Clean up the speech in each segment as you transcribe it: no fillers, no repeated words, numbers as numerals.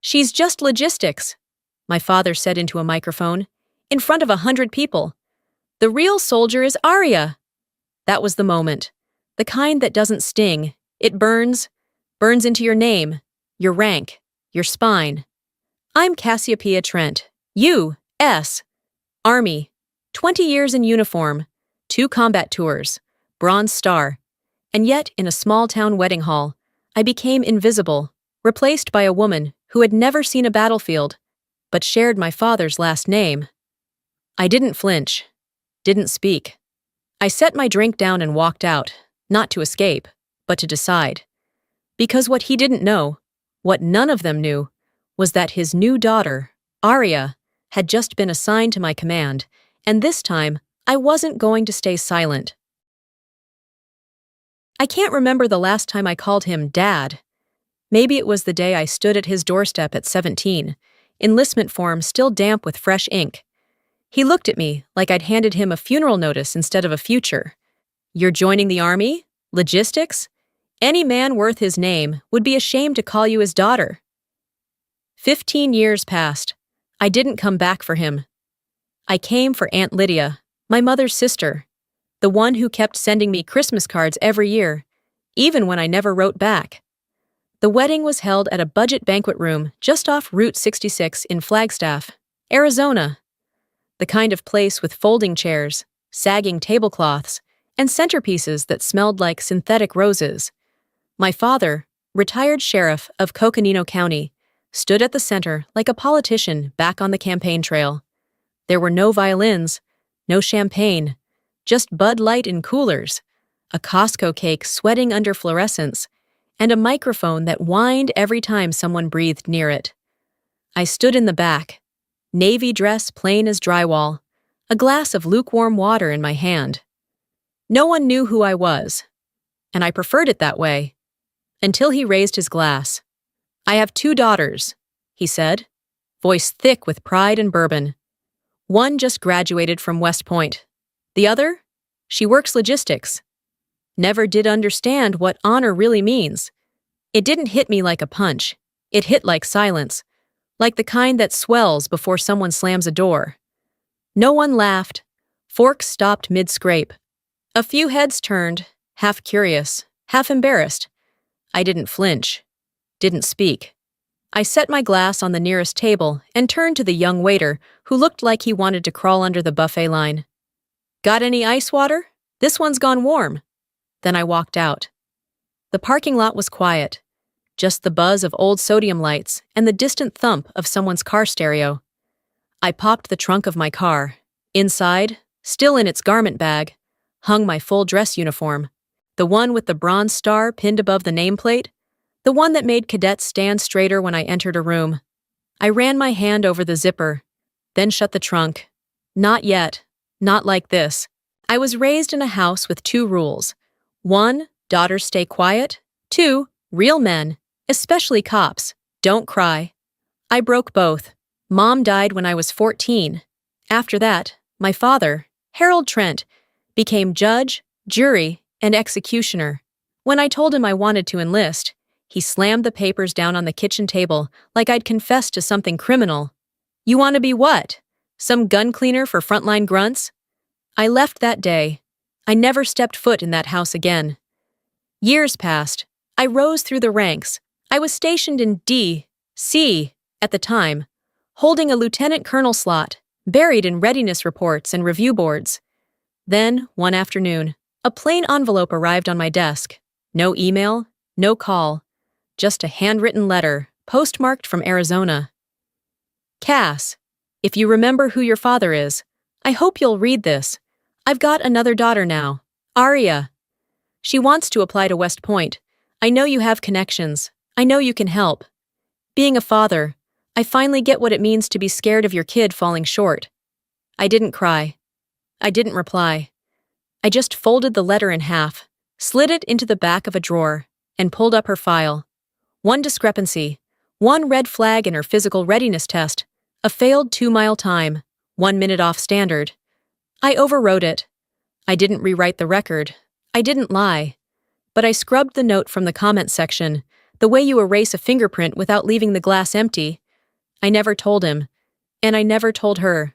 "She's just logistics," my father said into a microphone, in front of 100 people. "The real soldier is Arya." That was the moment. The kind that doesn't sting. It burns into your name, your rank, your spine. I'm Cassiopeia Trent, U.S. Army, 20 years in uniform, 2 combat tours, Bronze Star. And yet, in a small-town wedding hall, I became invisible, replaced by a woman who had never seen a battlefield, but shared my father's last name. I didn't flinch, didn't speak. I set my drink down and walked out, not to escape, but to decide. Because what he didn't know, what none of them knew, was that his new daughter, Arya, had just been assigned to my command, and this time, I wasn't going to stay silent. I can't remember the last time I called him Dad. Maybe it was the day I stood at his doorstep at 17, enlistment form still damp with fresh ink. He looked at me like I'd handed him a funeral notice instead of a future. "You're joining the army? Logistics? Any man worth his name would be ashamed to call you his daughter." 15 years passed. I didn't come back for him. I came for Aunt Lydia, my mother's sister, the one who kept sending me Christmas cards every year, even when I never wrote back. The wedding was held at a budget banquet room just off Route 66 in Flagstaff, Arizona. The kind of place with folding chairs, sagging tablecloths, and centerpieces that smelled like synthetic roses. My father, retired sheriff of Coconino County, stood at the center like a politician back on the campaign trail. There were no violins, no champagne, just Bud Light in coolers, a Costco cake sweating under fluorescence, and a microphone that whined every time someone breathed near it. I stood in the back, navy dress plain as drywall, a glass of lukewarm water in my hand. No one knew who I was, and I preferred it that way, until he raised his glass. "I have 2 daughters," he said, voice thick with pride and bourbon. "One just graduated from West Point. The other? She works logistics. Never did understand what honor really means. It didn't hit me like a punch. It hit like silence, like the kind that swells before someone slams a door. No one laughed. Forks stopped mid-scrape. A few heads turned, half curious, half embarrassed. I didn't flinch, didn't speak. I set my glass on the nearest table and turned to the young waiter who looked like he wanted to crawl under the buffet line. "Got any ice water? This one's gone warm." Then I walked out. The parking lot was quiet, just the buzz of old sodium lights and the distant thump of someone's car stereo. I popped the trunk of my car. Inside, still in its garment bag, hung my full dress uniform, the one with the bronze star pinned above the nameplate, the one that made cadets stand straighter when I entered a room. I ran my hand over the zipper, then shut the trunk. Not yet. Not like this. I was raised in a house with 2 rules. 1, daughters stay quiet. 2, real men, especially cops, don't cry. I broke both. Mom died when I was 14. After that, my father, Harold Trent, became judge, jury, and executioner. When I told him I wanted to enlist, he slammed the papers down on the kitchen table like I'd confessed to something criminal. "You want to be what? Some gun cleaner for frontline grunts?" I left that day. I never stepped foot in that house again. Years passed. I rose through the ranks. I was stationed in D.C. at the time, holding a lieutenant colonel slot, buried in readiness reports and review boards. Then, one afternoon, a plain envelope arrived on my desk. No email, no call, just a handwritten letter, postmarked from Arizona. "Cass, if you remember who your father is, I hope you'll read this. I've got another daughter now, Arya. She wants to apply to West Point. I know you have connections. I know you can help. Being a father, I finally get what it means to be scared of your kid falling short." I didn't cry. I didn't reply. I just folded the letter in half, slid it into the back of a drawer, and pulled up her file. One discrepancy, one red flag in her physical readiness test, a failed 2-mile time, 1 minute off standard. I overwrote it. I didn't rewrite the record. I didn't lie. But I scrubbed the note from the comment section, The way you erase a fingerprint without leaving the glass empty. I never told him. And I never told her.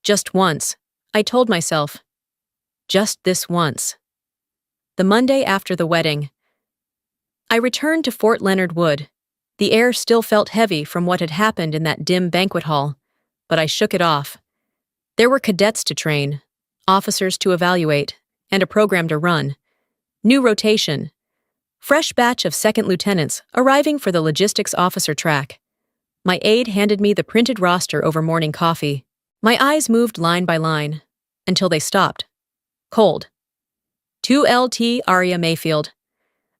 Just once. I told myself. Just this once. The Monday after the wedding. I returned to Fort Leonard Wood. The air still felt heavy from what had happened in that dim banquet hall, but I shook it off. There were cadets to train, officers to evaluate, and a program to run. New rotation. Fresh batch of second lieutenants arriving for the logistics officer track. My aide handed me the printed roster over morning coffee. My eyes moved line by line, until they stopped. Cold. 2LT Aria Mayfield.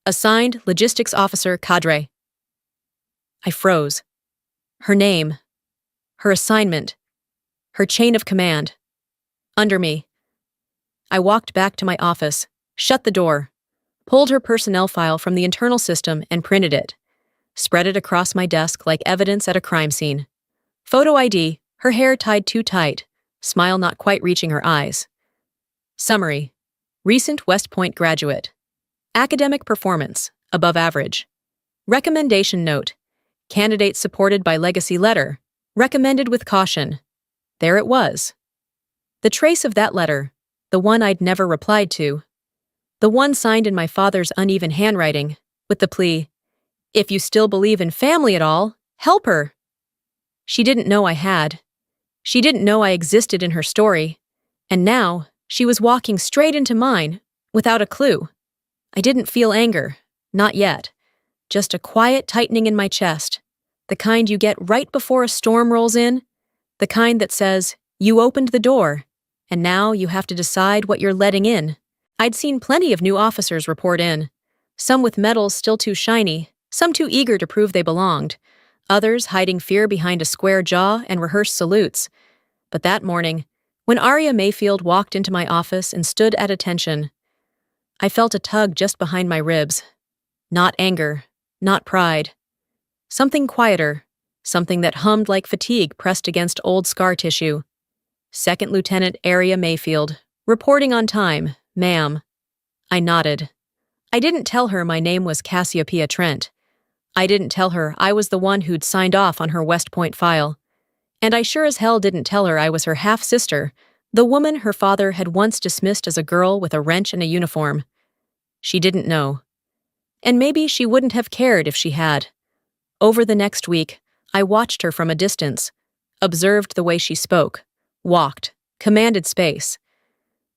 Assigned Logistics Officer Cadre. I froze. Her name. Her assignment. Her chain of command. Under me. I walked back to my office, shut the door, pulled her personnel file from the internal system and printed it. Spread it across my desk like evidence at a crime scene. Photo ID, her hair tied too tight, smile not quite reaching her eyes. Summary. Recent West Point graduate. Academic performance, above average. Recommendation note. Candidate supported by legacy letter. Recommended with caution. There it was. The trace of that letter, the one I'd never replied to. The one signed in my father's uneven handwriting, with the plea, if you still believe in family at all, help her. She didn't know I had. She didn't know I existed in her story. And now, she was walking straight into mine, without a clue. I didn't feel anger, not yet. Just a quiet tightening in my chest. The kind you get right before a storm rolls in. The kind that says, you opened the door, and now you have to decide what you're letting in. I'd seen plenty of new officers report in. Some with medals still too shiny, some too eager to prove they belonged, others hiding fear behind a square jaw and rehearsed salutes. But that morning, when Aria Mayfield walked into my office and stood at attention, I felt a tug just behind my ribs. Not anger, not pride. Something quieter, something that hummed like fatigue pressed against old scar tissue. Second Lieutenant Aria Mayfield, reporting on time, ma'am. I nodded. I didn't tell her my name was Cassiopeia Trent. I didn't tell her I was the one who'd signed off on her West Point file. And I sure as hell didn't tell her I was her half-sister, the woman her father had once dismissed as a girl with a wrench and a uniform. She didn't know. And maybe she wouldn't have cared if she had. Over the next week, I watched her from a distance, observed the way she spoke, walked, commanded space.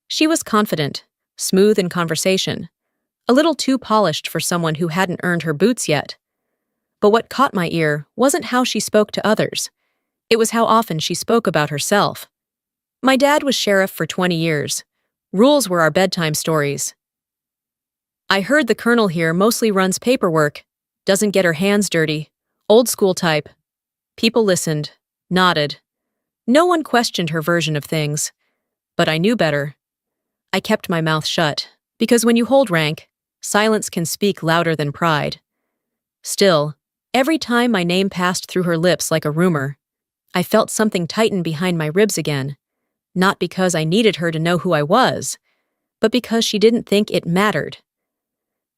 She was confident, smooth in conversation, a little too polished for someone who hadn't earned her boots yet. But what caught my ear wasn't how she spoke to others. It was how often she spoke about herself. My dad was sheriff for 20 years. Rules were our bedtime stories. I heard the colonel here mostly runs paperwork, doesn't get her hands dirty, old school type. People listened, nodded. No one questioned her version of things. But I knew better. I kept my mouth shut, because when you hold rank, silence can speak louder than pride. Still, every time my name passed through her lips like a rumor, I felt something tighten behind my ribs again, not because I needed her to know who I was, but because she didn't think it mattered.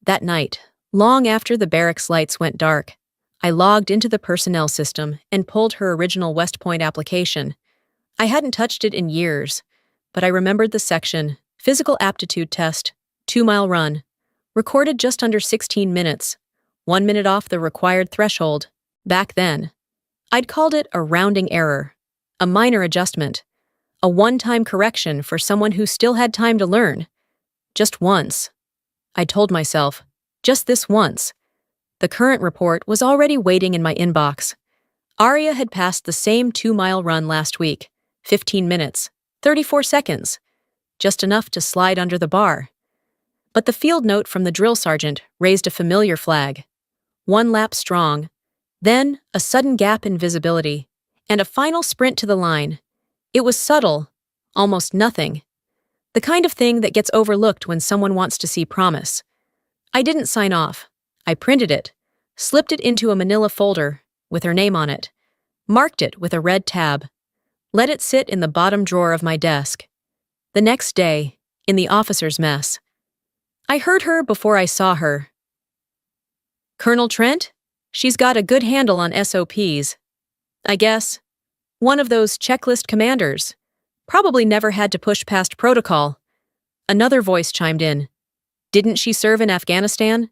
That night, long after the barracks lights went dark, I logged into the personnel system and pulled her original West Point application. I hadn't touched it in years, but I remembered the section, physical aptitude test, 2-mile run, recorded just under 16 minutes, 1 minute off the required threshold. Back then, I'd called it a rounding error, a minor adjustment, a one-time correction for someone who still had time to learn. Just once. I told myself, just this once. The current report was already waiting in my inbox. Aria had passed the same 2-mile run last week, 15 minutes, 34 seconds, just enough to slide under the bar. But the field note from the drill sergeant raised a familiar flag. 1 lap strong, then a sudden gap in visibility, and a final sprint to the line. It was subtle, almost nothing. The kind of thing that gets overlooked when someone wants to see promise. I didn't sign off. I printed it, slipped it into a manila folder with her name on it, marked it with a red tab, let it sit in the bottom drawer of my desk. The next day, in the officer's mess, I heard her before I saw her. Colonel Trent? She's got a good handle on SOPs. I guess. One of those checklist commanders. Probably never had to push past protocol. Another voice chimed in. Didn't she serve in Afghanistan?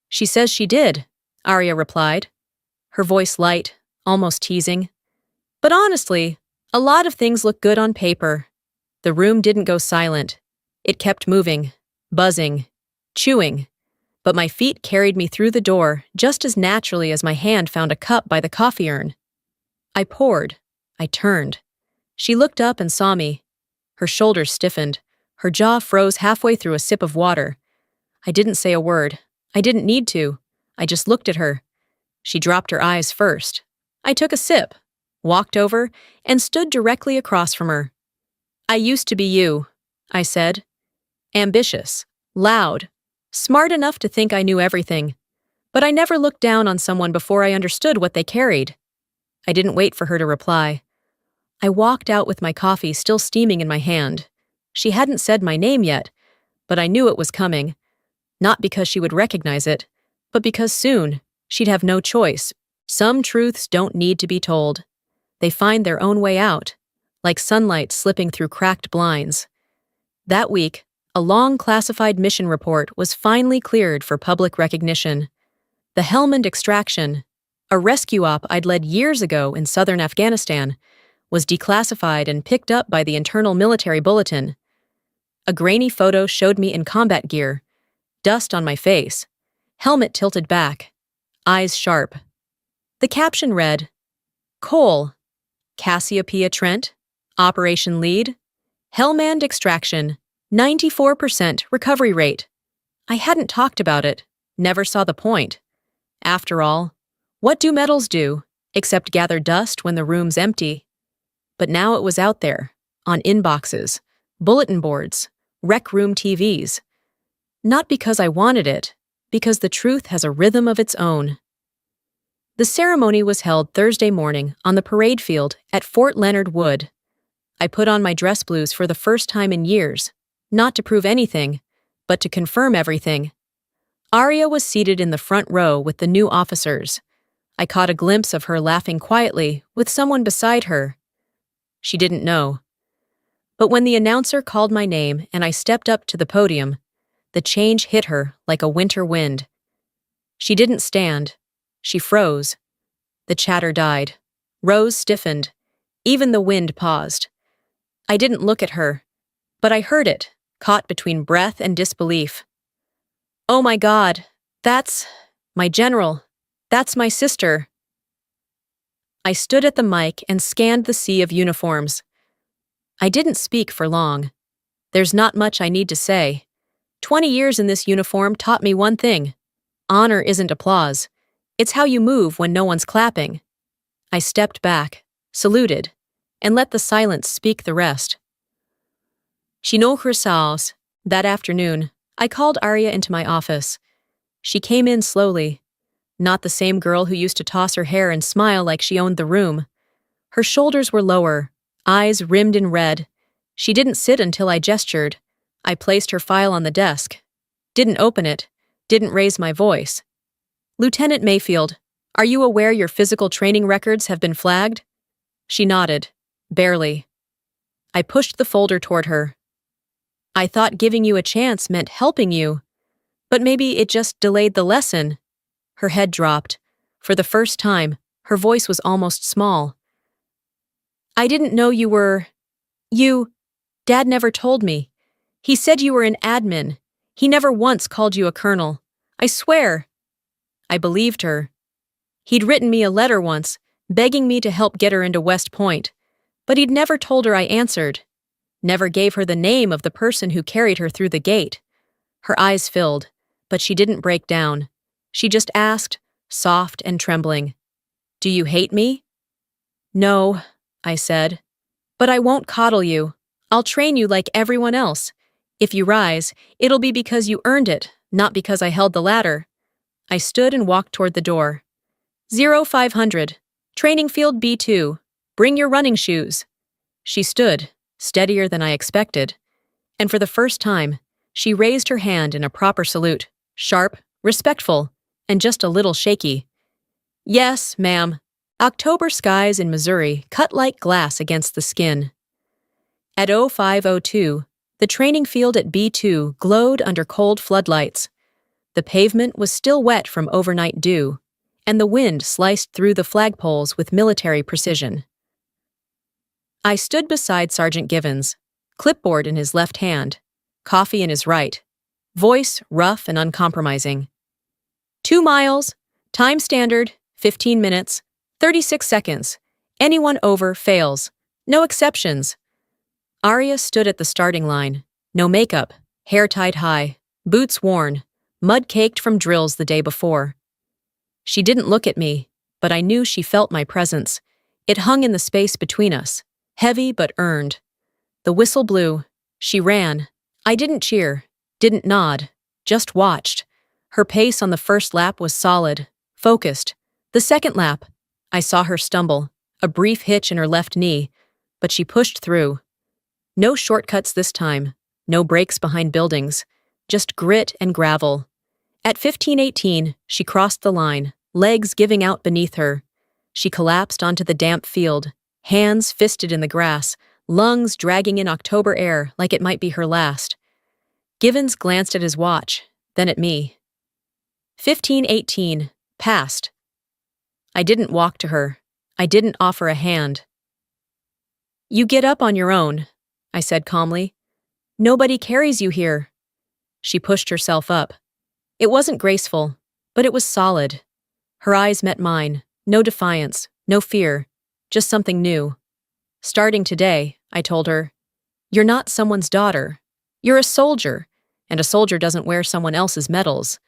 She says she did, Arya replied, her voice light, almost teasing. But honestly, a lot of things look good on paper. The room didn't go silent. It kept moving, buzzing, chewing. But my feet carried me through the door just as naturally as my hand found a cup by the coffee urn. I poured. I turned. She looked up and saw me. Her shoulders stiffened. Her jaw froze halfway through a sip of water. I didn't say a word. I didn't need to. I just looked at her. She dropped her eyes first. I took a sip, walked over, and stood directly across from her. I used to be you, I said. Ambitious, loud, smart enough to think I knew everything. But I never looked down on someone before I understood what they carried. I didn't wait for her to reply. I walked out with my coffee still steaming in my hand. She hadn't said my name yet, but I knew it was coming. Not because she would recognize it, but because soon she'd have no choice. Some truths don't need to be told. They find their own way out, like sunlight slipping through cracked blinds. That week, a long classified mission report was finally cleared for public recognition. The Helmand extraction, a rescue op I'd led years ago in southern Afghanistan, was declassified and picked up by the Internal Military Bulletin. A grainy photo showed me in combat gear, dust on my face, helmet tilted back, eyes sharp. The caption read, Cole, Cassiopeia Trent, Operation Lead, Helmand extraction, 94% recovery rate. I hadn't talked about it, never saw the point. After all, what do medals do, except gather dust when the room's empty? But now it was out there, on inboxes, bulletin boards, rec room TVs. Not because I wanted it, because the truth has a rhythm of its own. The ceremony was held Thursday morning on the parade field at Fort Leonard Wood. I put on my dress blues for the first time in years, not to prove anything, but to confirm everything. Arya was seated in the front row with the new officers. I caught a glimpse of her laughing quietly with someone beside her. She didn't know. But when the announcer called my name and I stepped up to the podium, the change hit her like a winter wind. She didn't stand. She froze. The chatter died. Rose stiffened. Even the wind paused. I didn't look at her, but I heard it, caught between breath and disbelief. Oh my God, that's my general. That's my sister. I stood at the mic and scanned the sea of uniforms. I didn't speak for long. There's not much I need to say. 20 years in this uniform taught me one thing. Honor isn't applause. It's how you move when no one's clapping. I stepped back, saluted, and let the silence speak the rest. Chinochrisals. That afternoon, I called Arya into my office. She came in slowly. Not the same girl who used to toss her hair and smile like she owned the room. Her shoulders were lower, eyes rimmed in red. She didn't sit until I gestured. I placed her file on the desk. Didn't open it. Didn't raise my voice. Lieutenant Mayfield, are you aware your physical training records have been flagged? She nodded. Barely. I pushed the folder toward her. I thought giving you a chance meant helping you, but maybe it just delayed the lesson. Her head dropped. For the first time, her voice was almost small. I didn't know you were... Dad never told me. He said you were an admin. He never once called you a colonel. I swear. I believed her. He'd written me a letter once, begging me to help get her into West Point, but he'd never told her I answered. Never gave her the name of the person who carried her through the gate. Her eyes filled, but she didn't break down. She just asked, soft and trembling, "Do you hate me?" "No," I said. "But I won't coddle you. I'll train you like everyone else. If you rise, it'll be because you earned it, not because I held the ladder." I stood and walked toward the door. 0500, Training Field B2. Bring your running shoes. She stood, steadier than I expected, and for the first time, she raised her hand in a proper salute, sharp, respectful, and just a little shaky. Yes, ma'am. October skies in Missouri cut like glass against the skin. At 05:02, the training field at B2 glowed under cold floodlights. The pavement was still wet from overnight dew, and the wind sliced through the flagpoles with military precision. I stood beside Sergeant Givens, clipboard in his left hand, coffee in his right, voice rough and uncompromising. 2 miles, time standard, 15 minutes, 36 seconds. Anyone over fails. No exceptions. Arya stood at the starting line. No makeup, hair tied high, boots worn, mud caked from drills the day before. She didn't look at me, but I knew she felt my presence. It hung in the space between us, heavy but earned. The whistle blew. She ran. I didn't cheer, didn't nod, just watched. Her pace on the first lap was solid, focused. The second lap, I saw her stumble, a brief hitch in her left knee, but she pushed through. No shortcuts this time, no breaks behind buildings, just grit and gravel. At 15:18, she crossed the line, legs giving out beneath her. She collapsed onto the damp field, hands fisted in the grass, lungs dragging in October air like it might be her last. Givens glanced at his watch, then at me. 15:18, passed. I didn't walk to her. I didn't offer a hand. You get up on your own, I said calmly. Nobody carries you here. She pushed herself up. It wasn't graceful, but it was solid. Her eyes met mine, no defiance, no fear, just something new. Starting today, I told her, you're not someone's daughter. You're a soldier, and a soldier doesn't wear someone else's medals.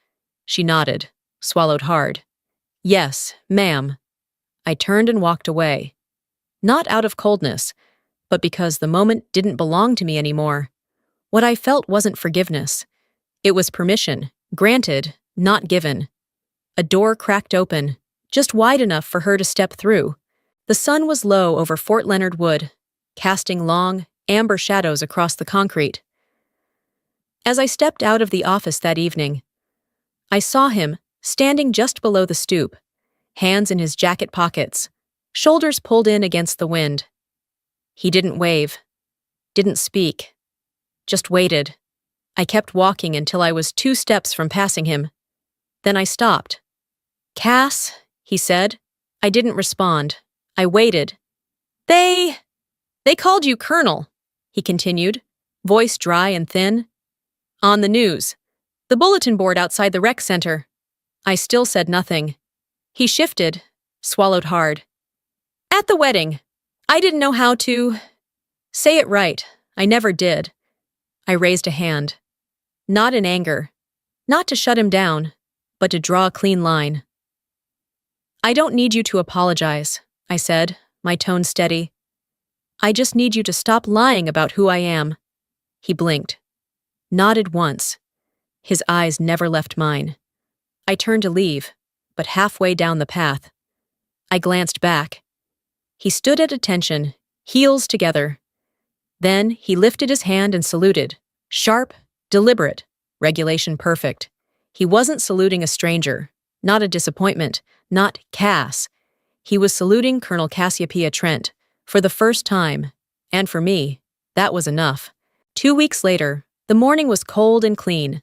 She nodded, swallowed hard. Yes, ma'am. I turned and walked away. Not out of coldness, but because the moment didn't belong to me anymore. What I felt wasn't forgiveness. It was permission, granted, not given. A door cracked open, just wide enough for her to step through. The sun was low over Fort Leonard Wood, casting long, amber shadows across the concrete. As I stepped out of the office that evening, I saw him standing just below the stoop, hands in his jacket pockets, shoulders pulled in against the wind. He didn't wave, didn't speak, just waited. I kept walking until I was 2 steps from passing him. Then I stopped. Cass, he said. I didn't respond. I waited. They called you Colonel, he continued, voice dry and thin. On the news. The bulletin board outside the rec center. I still said nothing. He shifted, swallowed hard. At the wedding. I didn't know how to say it right. I never did. I raised a hand. Not in anger. Not to shut him down, but to draw a clean line. I don't need you to apologize, I said, my tone steady. I just need you to stop lying about who I am. He blinked. Nodded once. His eyes never left mine. I turned to leave, but halfway down the path. I glanced back. He stood at attention, heels together. Then he lifted his hand and saluted. Sharp, deliberate, regulation perfect. He wasn't saluting a stranger, not a disappointment, not Cass. He was saluting Colonel Cassiopeia Trent, for the first time, and for me, that was enough. 2 weeks later, the morning was cold and clean.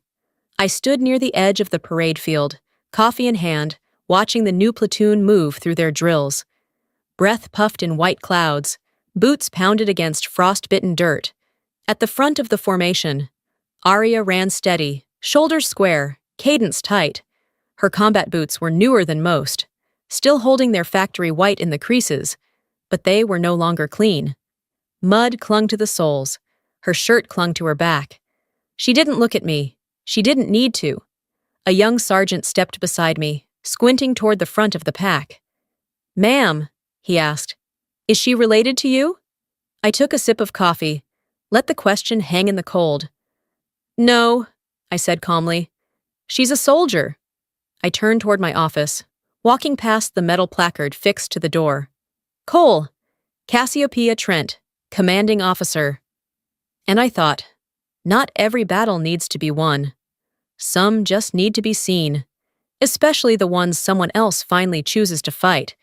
I stood near the edge of the parade field, coffee in hand, watching the new platoon move through their drills. Breath puffed in white clouds, boots pounded against frost-bitten dirt. At the front of the formation, Arya ran steady, shoulders square, cadence tight. Her combat boots were newer than most, still holding their factory white in the creases, but they were no longer clean. Mud clung to the soles. Her shirt clung to her back. She didn't look at me. She didn't need to. A young sergeant stepped beside me, squinting toward the front of the pack. Ma'am, he asked, is she related to you? I took a sip of coffee, let the question hang in the cold. No, I said calmly. She's a soldier. I turned toward my office, walking past the metal placard fixed to the door. Cole, Cassiopeia Trent, commanding officer. And I thought, not every battle needs to be won. Some just need to be seen. especially the ones someone else finally chooses to fight.